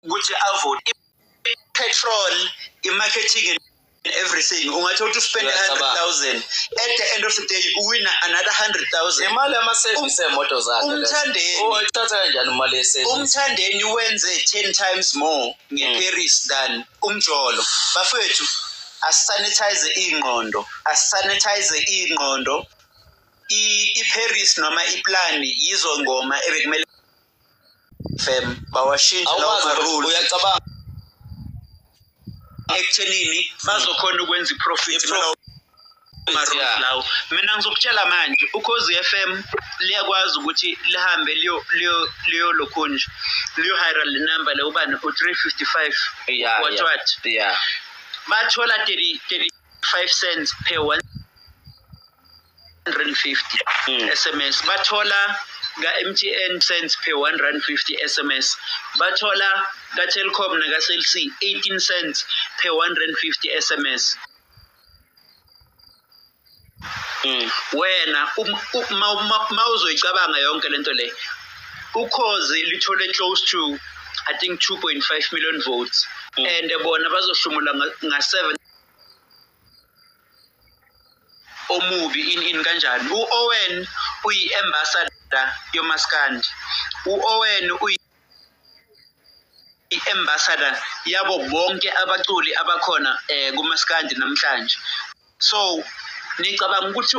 ukuthi avote petrol, marketing and everything. Ungathola to spend 100,000. At the end of the day, you win another 100,000. Imali ama-service emoto zakhe. Umthandeni wenze 10 times more nge-Paris than umjolo. Bafethu asanitize ingqondo. I-Paris noma iplani yizo ngoma ebekumele fam bawashintsha lawo ma-rules. Uyacabanga ekuthenini bazokhona ukwenza i-profit lawo ma-rules lawo. Mina ngizokutshela manje ukhozi FM liyakwazi ukuthi lihambe liyo lokhunje liyo hire le number le ubani u355 what bathola 35 cents per 150 SMS, bathola ga MTN cents per 150 SMS, bathola ga Telkom na ga Cell C 18 cents per 150 SMS. Wena mawuzoyicabanga yonke lento le, ukhozi lithole close to I think 2.5 million votes and bona bazohlumula nga7 omubi in kanjani. U-Owen uyi-ambassador yoMaskandi. U-Owen uyi-ambassador yabo bonke abaculi abakhona kuMaskandi namhlanje. So nicabanga ukuthi